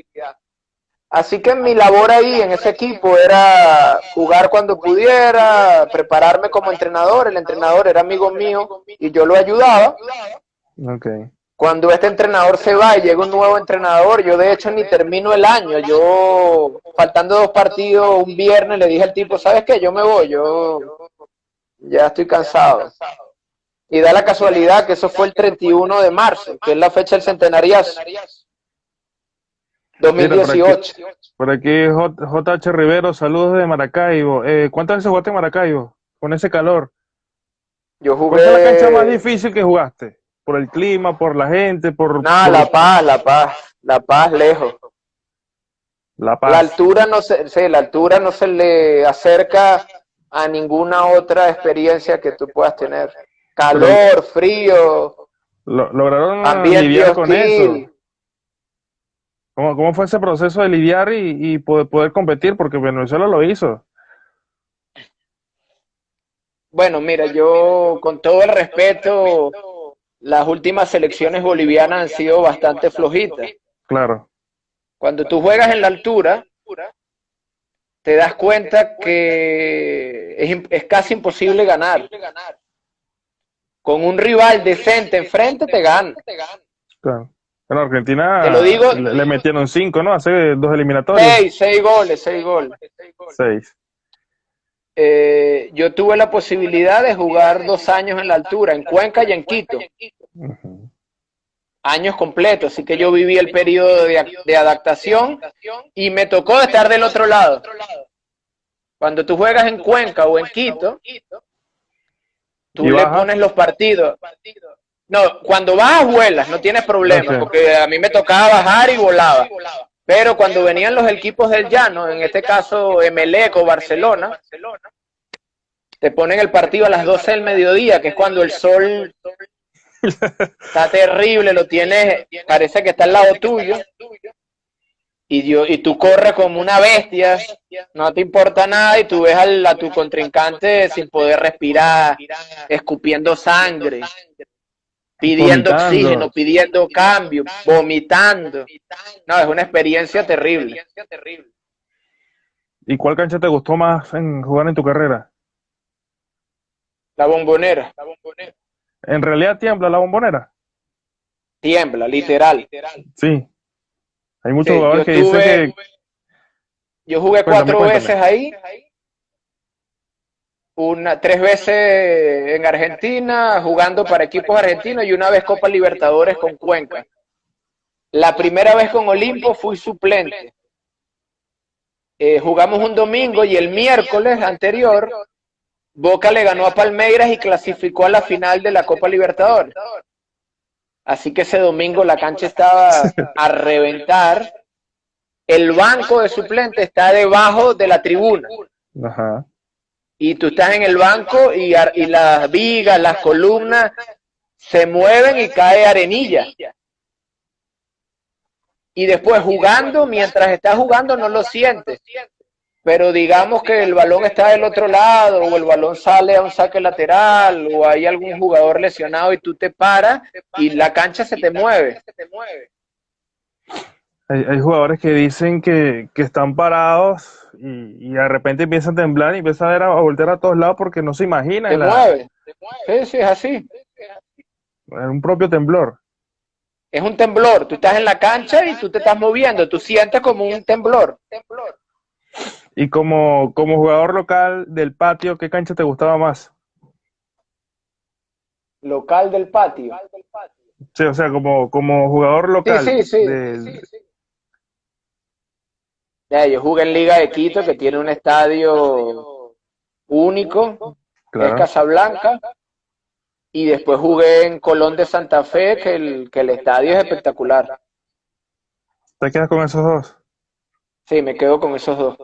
Así que mi labor ahí en ese equipo era jugar cuando pudiera, prepararme como entrenador. El entrenador era amigo mío y yo lo ayudaba. Ok. Cuando este entrenador se va y llega un nuevo entrenador, yo de hecho ni termino el año. Yo, faltando 2 partidos, un viernes le dije al tipo, ¿sabes qué? Yo me voy, yo ya estoy cansado. Y da la casualidad que eso fue el 31 de marzo, que es la fecha del centenariazo, Mira, 2018. por aquí JH Rivero, saludos de Maracaibo. ¿Cuántas veces jugaste en Maracaibo? Con ese calor. Yo ¿Cuál fue la cancha más jugué, difícil que jugaste? ¿Por el clima, por la gente, nada, por La Paz, lejos. La La Paz? altura no se, sí, la altura no se le acerca a ninguna otra experiencia que tú puedas tener. Pero Calor, frío, lograron ambiente lidiar con eso. hostil. ¿Cómo fue ese proceso de lidiar y poder competir? Porque Venezuela lo hizo. Bueno, mira, yo con todo el respeto, las últimas selecciones bolivianas han sido bastante flojitas. Claro. Cuando tú juegas en la altura, te das cuenta que es casi imposible ganar. Con un rival decente enfrente te gana. Claro. En Te lo Argentina digo, le metieron 5, ¿no? Hace 2 eliminatorias. seis goles, 6 goles. 6. Yo tuve la posibilidad de jugar 2 años en la altura, en Cuenca y en Quito, Ujú. años completos, así que yo viví el periodo de adaptación y me tocó estar del otro lado. Cuando tú juegas en Cuenca o en Quito, Y tú le bajas. pones los partidos. No, cuando vas vuelas, no tienes problema, Ok. porque a mí me tocaba bajar y volaba. Pero cuando venían los equipos del llano, en este caso Emelec o Barcelona, te ponen el partido a las 12 del mediodía, que es cuando el sol está terrible, lo tienes, parece que está al lado tuyo, y tú corres como una bestia, no te importa nada, y tú ves a tu contrincante sin poder respirar, escupiendo sangre, pidiendo Vomitando. oxígeno, pidiendo cambio, vomitando. No, es una experiencia terrible. ¿Y cuál cancha te gustó más en jugar en tu carrera? La Bombonera, ¿En realidad tiembla la Bombonera? tiembla, literal. Sí. Hay muchos Sí, jugadores que dicen que... yo jugué Cuéntame, 4 veces cuéntame. ahí, 3 veces en Argentina, jugando para equipos argentinos y una vez Copa Libertadores con Cuenca. La primera vez con Olimpo fui suplente. Jugamos un domingo y el miércoles anterior Boca le ganó a Palmeiras y clasificó a la final de la Copa Libertadores. Así que ese domingo la cancha estaba a reventar. El banco de suplente está debajo de la tribuna. Ajá. Y tú estás en el banco y las vigas, las columnas se mueven y cae arenilla. Y después jugando, mientras estás jugando no lo sientes. pero digamos que el balón está del otro lado o el balón sale a un saque lateral o hay algún jugador lesionado y tú te paras y la cancha se te mueve. Hay jugadores que dicen que están parados y de repente empiezan a temblar y empiezan a voltear a todos lados porque no se Te imaginan mueve. Sí, sí, es así. un propio temblor. Es un temblor. Tú estás en la cancha y tú te estás moviendo. Tú sientes como un temblor. Y como jugador local del patio, ¿qué cancha te gustaba más? Local del patio. Sí, o sea, como jugador Sí, local sí, sí. Ya, yo jugué en Liga de Quito, que tiene un estadio único, que es claro. Casablanca, y después jugué en Colón de Santa Fe, que el estadio es espectacular. ¿Te quedas con esos dos? Sí, me quedo con esos dos.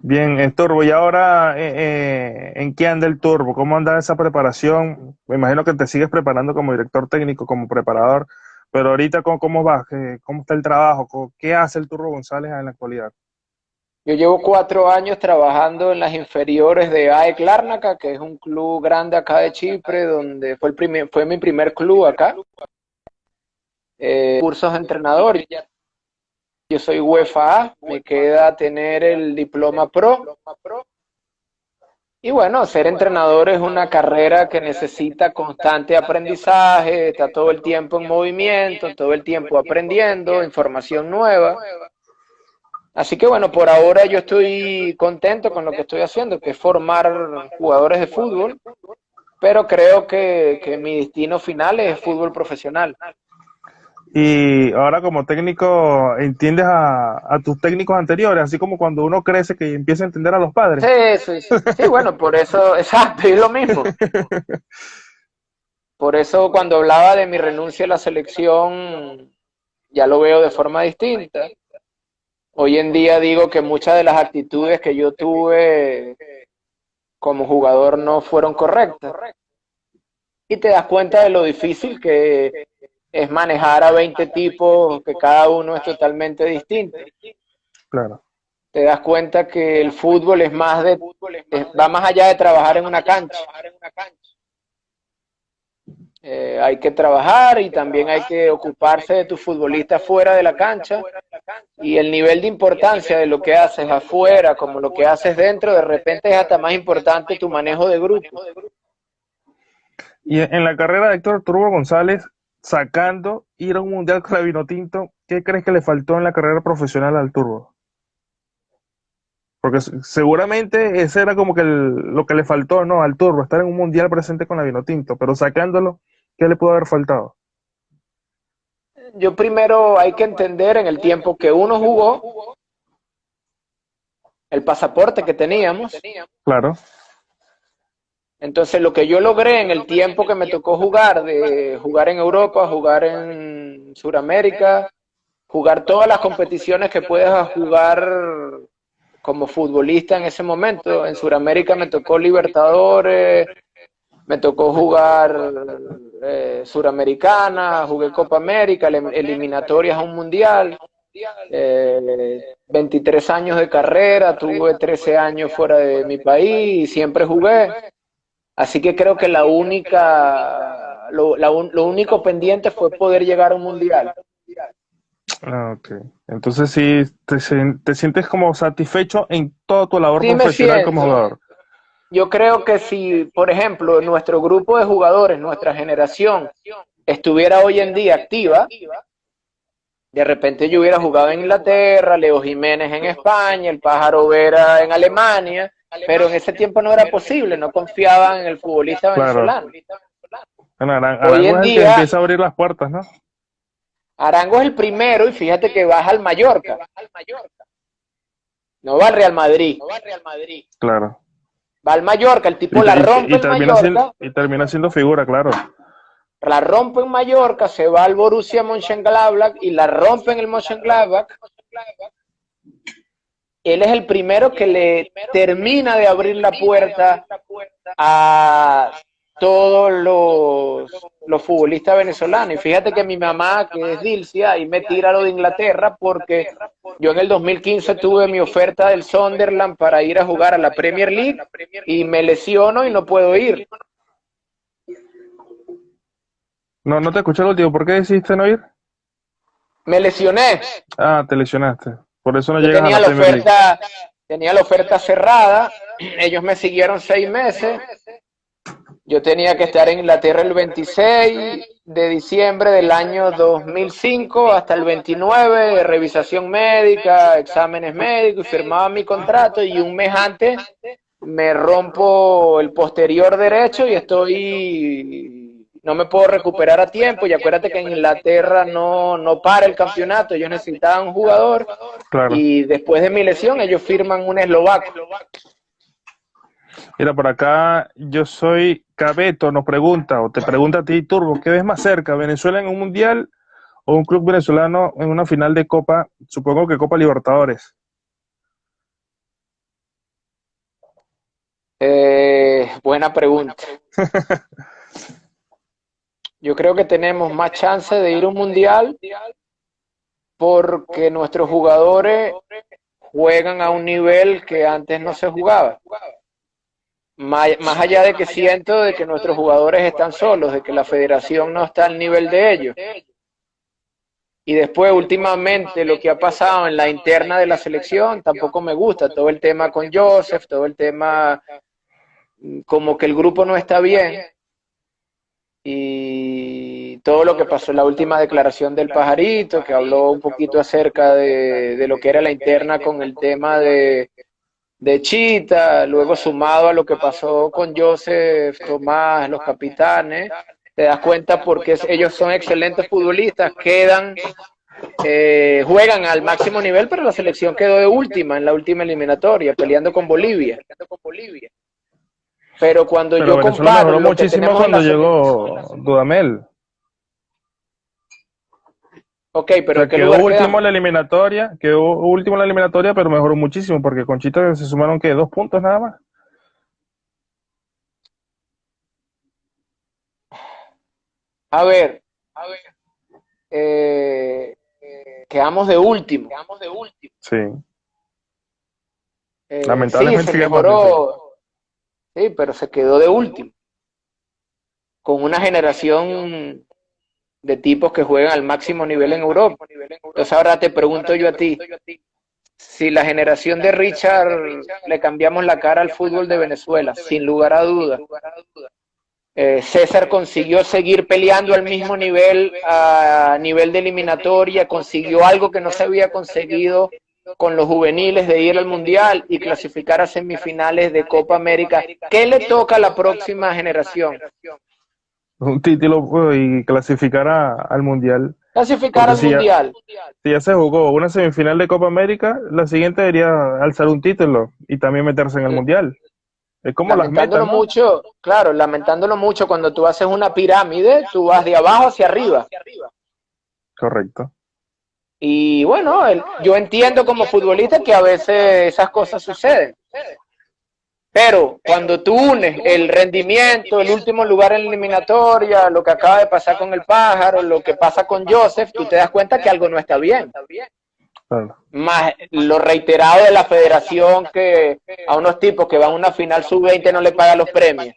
Bien, Turbo, y ahora, ¿en qué anda el Turbo? ¿Cómo anda esa preparación? Me imagino que te sigues preparando como director técnico, como preparador, pero ahorita, ¿cómo va? ¿Cómo está el trabajo? ¿Qué hace el Turbo González en la actualidad? Yo llevo 4 años trabajando en las inferiores de AEK Larnaca, que es un club grande acá de Chipre, donde fue mi primer club acá. Cursos de entrenador. Yo soy UEFA A, me queda tener el diploma Pro. Y bueno, ser entrenador es una carrera que necesita constante aprendizaje, está todo el tiempo en movimiento, todo el tiempo aprendiendo, información nueva. Así que bueno, por ahora yo estoy contento con lo que estoy haciendo, que es formar jugadores de fútbol, pero creo que mi destino final es fútbol profesional. Y ahora como técnico, ¿entiendes a tus técnicos anteriores? Así como cuando uno crece que empieza a entender a los padres. Sí, sí, sí, bueno, por eso, exacto, es lo mismo. Por eso cuando hablaba de mi renuncia a la selección, ya lo veo de forma distinta. Hoy en día digo que muchas de las actitudes que yo tuve como jugador no fueron correctas. Y te das cuenta de lo difícil que es manejar a 20 tipos, que cada uno es totalmente distinto. Claro. Te das cuenta que el fútbol va más allá de trabajar en una cancha. Hay que trabajar y también hay que ocuparse de tus futbolistas fuera de la cancha, y el nivel de importancia de lo que haces afuera como lo que haces dentro, de repente es hasta más importante tu manejo de grupo. Y en la carrera de Héctor Turbo González, sacando ir a un mundial con la Vinotinto, ¿qué crees que le faltó en la carrera profesional al Turbo? Porque seguramente ese era como que lo que le faltó, ¿no? Al Turbo, estar en un mundial presente con la Vinotinto, pero sacándolo, ¿qué le pudo haber faltado? Yo primero hay que entender en el tiempo que uno jugó, el pasaporte que teníamos. Claro. Entonces lo que yo logré en el tiempo que me tocó jugar, de jugar en Europa, jugar en Sudamérica, jugar todas las competiciones que puedas jugar como futbolista en ese momento. En Sudamérica me tocó Libertadores, me tocó jugar Suramericana, jugué Copa América, eliminatorias a un mundial. 23 años de carrera, tuve 13 años fuera de mi país y siempre jugué. Así que creo que lo único pendiente fue poder llegar a un mundial. Ah, ok. Entonces sí, te sientes como satisfecho en toda tu labor Sí me profesional como siento. jugador. Yo creo que si, por ejemplo, nuestro grupo de jugadores, nuestra generación, estuviera hoy en día activa, de repente yo hubiera jugado en Inglaterra, Leo Jiménez en España, el Pájaro Vera en Alemania, pero en ese tiempo no era posible, no confiaban en el futbolista Claro. venezolano. Bueno, Hoy Arango en es el que día, empieza a abrir las puertas, ¿no? Arango es el primero y fíjate que baja al Mallorca, no va al Real Madrid, Claro. va al Mallorca, el tipo la rompe en Mallorca, Y termina siendo figura, claro. la rompe en Mallorca, se va al Borussia Mönchengladbach y la rompe en el Mönchengladbach. Él es el primero que le termina de abrir la puerta a todos los los futbolistas venezolanos. Y fíjate que mi mamá, que es Dilcia, y me tira lo de Inglaterra porque yo en el 2015 tuve mi oferta del Sunderland para ir a jugar a la Premier League y me lesiono y no puedo ir. No, no te escuché el último. ¿Por qué decidiste no ir? Me lesioné. Ah, te lesionaste. Por eso no Yo llegas a tenía la la Premier League. oferta, tenía la oferta cerrada, ellos me siguieron 6 meses, yo tenía que estar en Inglaterra el 26 de diciembre del año 2005 hasta el 29, revisación médica, exámenes médicos, y firmaba mi contrato y un mes antes me rompo el posterior derecho y no me puedo recuperar a tiempo. Y acuérdate que en Inglaterra no para el campeonato, ellos necesitaban un jugador Claro. y después de mi lesión ellos firman un eslovaco. Mira, por acá yo soy Cabeto, nos pregunta, o te pregunta a ti, Turbo, ¿qué ves más cerca, Venezuela en un mundial o un club venezolano en una final de Copa, supongo que Copa Libertadores? Buena pregunta. Yo creo que tenemos más chance de ir a un mundial porque nuestros jugadores juegan a un nivel que antes no se jugaba. Más allá de que siento de que nuestros jugadores están solos, de que la federación no está al nivel de ellos. Y después, últimamente, lo que ha pasado en la interna de la selección tampoco me gusta. Todo el tema con Joseph, todo el tema como que el grupo no está bien. Y todo lo que pasó en la última declaración del Pajarito, que habló un poquito acerca de lo que era la interna con el tema de Chita, luego sumado a lo que pasó con Joseph, Tomás, los capitanes, te das cuenta porque ellos son excelentes futbolistas, juegan al máximo nivel, pero la selección quedó de última en la última eliminatoria, peleando con Bolivia. Pero cuando Pero yo Venezuela comparo mejoró lo que muchísimo tenemos en cuando la llegó Dudamel. Ok, O pero sea, ¿en qué lugar quedamos? quedó último en la eliminatoria, pero mejoró muchísimo porque con Chita se sumaron que 2 puntos nada más. A ver, eh, quedamos de último. Sí, Sí, se lamentablemente quedamos de último. mejoró, sí, pero se quedó de último, con una generación de tipos que juegan al máximo nivel en Europa. Entonces ahora te pregunto yo a ti, si la generación de Richard le cambiamos la cara al fútbol de Venezuela, sin lugar a dudas, César consiguió seguir peleando al mismo nivel, a nivel de eliminatoria, consiguió algo que no se había conseguido con los juveniles de ir al Mundial y clasificar a semifinales de Copa América. ¿Qué le toca a la próxima generación? Un título y clasificar al Mundial. Clasificar Porque al Mundial. si ya se jugó una semifinal de Copa América, la siguiente debería alzar un título y también meterse en el Mundial. Es como las metas, Lamentándolo ¿no? mucho, claro, lamentándolo mucho, cuando tú haces una pirámide, tú vas de abajo hacia arriba. Correcto. Y bueno, yo entiendo como futbolista que a veces esas cosas suceden. Pero cuando tú unes el rendimiento, el último lugar en la eliminatoria, lo que acaba de pasar con el Pájaro, lo que pasa con Joseph, tú te das cuenta que algo no está bien. Claro. Más lo reiterado de la federación, que a unos tipos que van a una final sub-20 no le pagan los premios.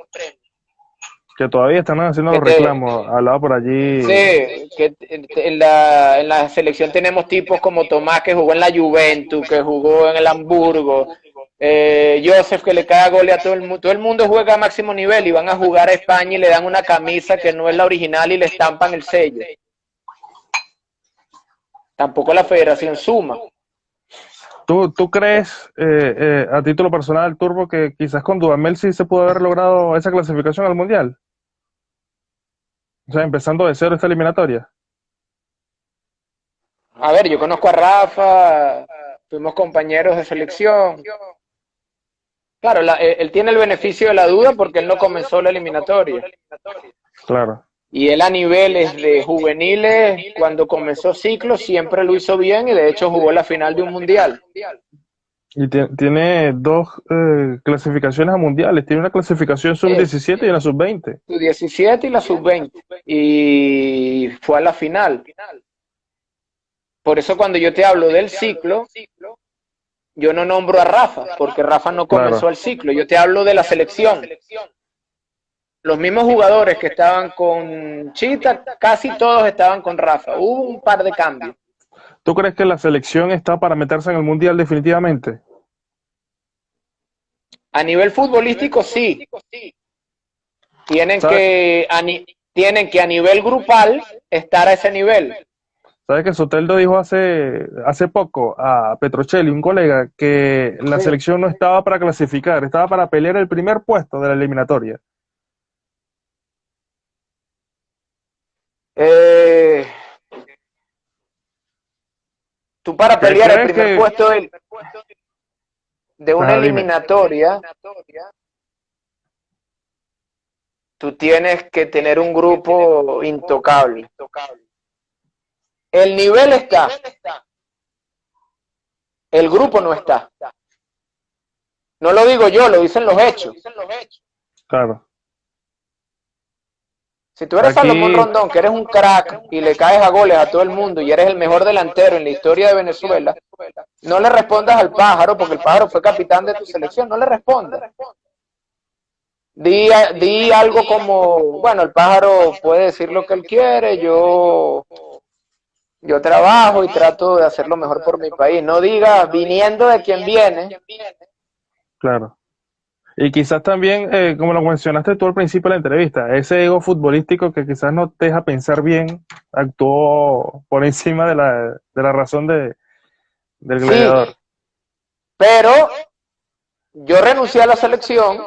Que todavía están haciendo los reclamos. Hablaba por allí. Sí, que en la selección tenemos tipos como Tomás, que jugó en la Juventus, que jugó en el Hamburgo, Joseph, que le caga goles a todo el mundo juega a máximo nivel, y van a jugar a España y le dan una camisa que no es la original y le estampan el sello. Tampoco la federación suma. ¿Tú crees, a título personal, Turbo, que quizás con Dudamel sí se pudo haber logrado esa clasificación al Mundial? O sea, empezando de cero esta eliminatoria. A ver, yo conozco a Rafa, fuimos compañeros de selección. Claro, él tiene el beneficio de la duda porque él no comenzó la eliminatoria. Claro. Y él a niveles de juveniles, cuando comenzó ciclo, siempre lo hizo bien y de hecho jugó la final de un mundial. Y tiene dos clasificaciones a mundiales. Tiene una clasificación Sí, sub-17 y una sub-20. su 17 y la sub-20. Y fue a la final. Por eso cuando yo te hablo del ciclo, yo no nombro a Rafa, porque Rafa no comenzó Claro. el ciclo. Yo te hablo de la selección. Los mismos jugadores que estaban con Chita, casi todos estaban con Rafa. Hubo un par de cambios. ¿Tú crees que la selección está para meterse en el mundial definitivamente? A nivel futbolístico, sí. Tienen ¿Sabes? que, tienen que a nivel grupal estar a ese nivel. ¿Sabes que Soteldo dijo hace poco a Petrocelli, un colega, que la Sí. selección no estaba para clasificar, estaba para pelear el primer puesto de la eliminatoria? Eh, tú para pelear el ¿Crees primer que... puesto de una Ajá, dime. eliminatoria, tú tienes que tener un grupo intocable. El nivel está, el grupo no está. No lo digo yo, lo dicen los hechos. Claro. Si tú eres Salomón Aquí, Rondón, que eres un crack y le caes a goles a todo el mundo y eres el mejor delantero en la historia de Venezuela, no le respondas al pájaro, porque el pájaro fue capitán de tu selección, no le respondas. Di algo como, bueno, el pájaro puede decir lo que él quiere, yo trabajo y trato de hacer lo mejor por mi país. No digas, viniendo de quien viene, claro. Y quizás también, como lo mencionaste tú al principio de la entrevista, ese ego futbolístico que quizás no te deja pensar bien, actuó por encima de la razón del sí, gladiador. pero yo renuncié a la selección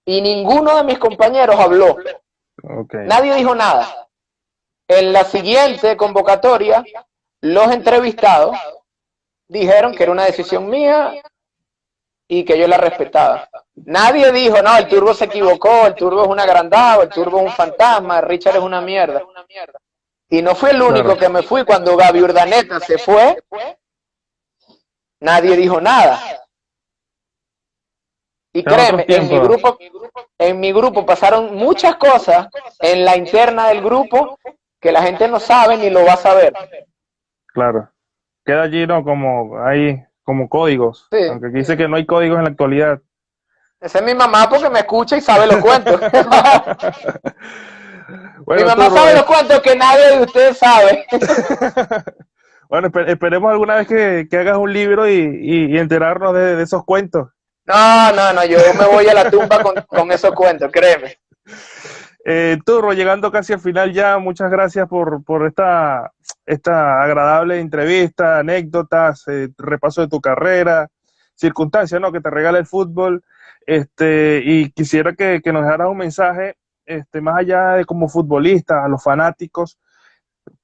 y ninguno de mis compañeros habló. Ok, Nadie dijo nada. En la siguiente convocatoria, los entrevistados dijeron que era una decisión mía y que yo la respetaba. Nadie dijo, no, el Turbo se equivocó, el Turbo es un agrandado, el Turbo es un fantasma, Richard es una mierda. Y no fui el único claro. que me fui cuando Gaby Urdaneta se fue, nadie dijo nada. Y Eran otros créeme, tiempos, en mi grupo pasaron muchas cosas en la interna del grupo que la gente no sabe ni lo va a saber. claro. Queda allí, ¿no? Como hay, como códigos, Sí. aunque aquí dice que no hay códigos en la actualidad. Esa es mi mamá porque me escucha y sabe los cuentos. Mi Bueno, mamá Turbo, sabe los cuentos que nadie de ustedes sabe. bueno, esperemos alguna vez que hagas un libro y enterarnos de esos cuentos. No, no, no, yo me voy a la tumba con esos cuentos, créeme. Turro, llegando casi al final ya, muchas gracias por esta agradable entrevista, anécdotas, repaso de tu carrera, circunstancias, ¿no? Que te regala el fútbol. Y quisiera que nos dejaras un mensaje, más allá de como futbolistas, a los fanáticos.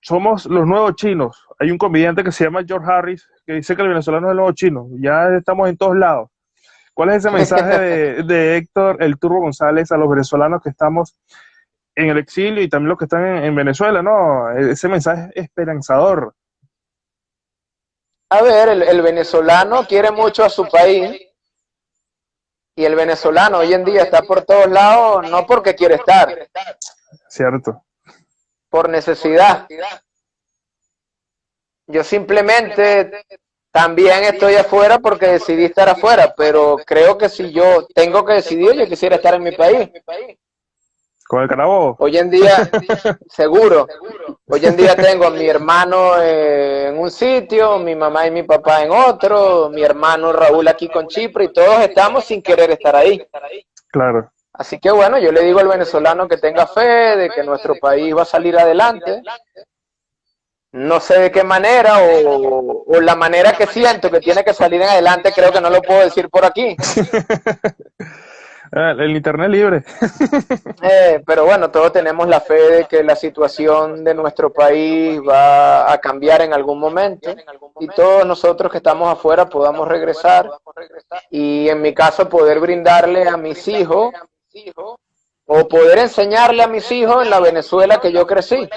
Somos los nuevos chinos. Hay un comediante que se llama George Harris que dice que el venezolano es el nuevo chino. Ya estamos en todos lados. ¿Cuál es ese mensaje de Héctor El Turbo González a los venezolanos que estamos en el exilio y también los que están en Venezuela, ¿no? Ese mensaje es esperanzador, A ver, el venezolano quiere mucho a su país y el venezolano hoy en día está por todos lados no porque quiere estar, ¿cierto? por necesidad. Yo simplemente también estoy afuera porque decidí estar afuera, pero creo que si yo tengo que decidir, yo quisiera estar en mi país. Con el Carabobo. Hoy en día, seguro, hoy en día tengo a mi hermano en un sitio, mi mamá y mi papá en otro, mi hermano Raúl aquí con Chipre y todos estamos sin querer estar ahí. Claro, Así que bueno, yo le digo al venezolano que tenga fe de que nuestro país va a salir adelante. No sé de qué manera o la manera que siento que tiene que salir en adelante, creo que no lo puedo decir por aquí. el internet libre. Pero bueno, todos tenemos la fe de que la situación de nuestro país va a cambiar en algún momento y todos nosotros que estamos afuera podamos regresar y en mi caso poder brindarle a mis hijos o poder enseñarle a mis hijos en la Venezuela que yo crecí.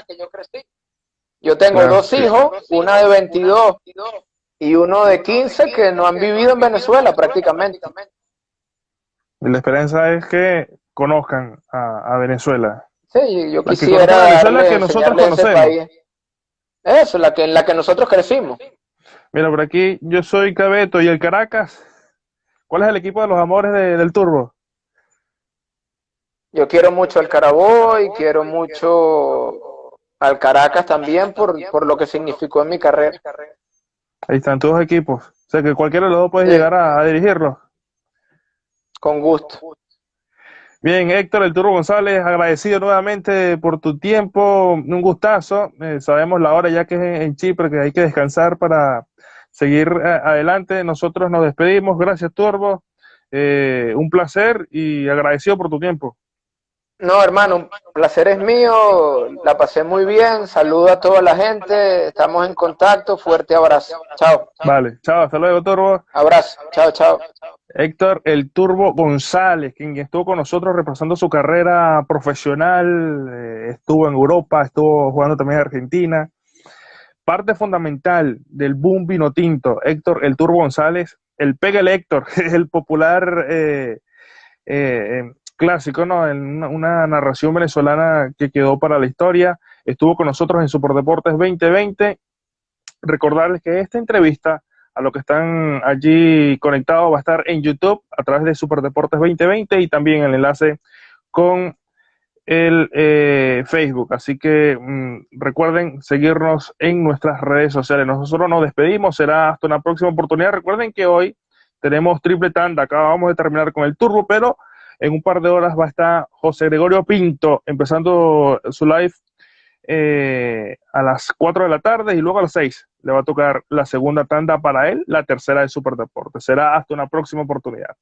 Yo tengo Claro, dos hijos, una de 22 y uno de 15 que no han vivido en Venezuela prácticamente. Y la esperanza es que conozcan a Venezuela. Sí, yo La que quisiera conozcan a Venezuela darle, que nosotros enseñarle ese conocemos. país. Eso, en la que nosotros crecimos. Mira, por aquí yo soy Cabeto y el Caracas. ¿Cuál es el equipo de los amores del Turbo? Yo quiero mucho al Caraboy, quiero mucho al Caracas también por lo que significó en mi carrera. Ahí están todos los equipos. O sea que cualquiera de los dos puede Sí, llegar a dirigirlos. con gusto. Bien, Héctor, el Turbo González, agradecido nuevamente por tu tiempo, un gustazo. Sabemos la hora ya que es en Chipre, que hay que descansar para seguir adelante. Nosotros nos despedimos. Gracias, Turbo. Un placer y agradecido por tu tiempo. No, hermano, un placer es mío, la pasé muy bien, saludo a toda la gente, estamos en contacto, fuerte abrazo. Chao. Vale, chao, hasta luego, Turbo. Abrazo. Chao, chao. Héctor el Turbo González, quien estuvo con nosotros repasando su carrera profesional, estuvo en Europa, estuvo jugando también en Argentina. Parte fundamental del boom vino tinto, Héctor el Turbo González, el Pégale Héctor, el popular clásico, ¿no? Una narración venezolana que quedó para la historia. Estuvo con nosotros en Superdeportes 2020. Recordarles que esta entrevista, a los que están allí conectados, va a estar en YouTube a través de Superdeportes 2020 y también el enlace con el Facebook. Así que recuerden seguirnos en nuestras redes sociales. Nosotros nos despedimos, será hasta una próxima oportunidad. Recuerden que hoy tenemos triple tanda, acabamos de terminar con el Turbo, pero en un par de horas va a estar José Gregorio Pinto empezando su live a las 4 de la tarde y luego a las 6 le va a tocar la segunda tanda para él, la tercera de Superdeporte. Será hasta una próxima oportunidad.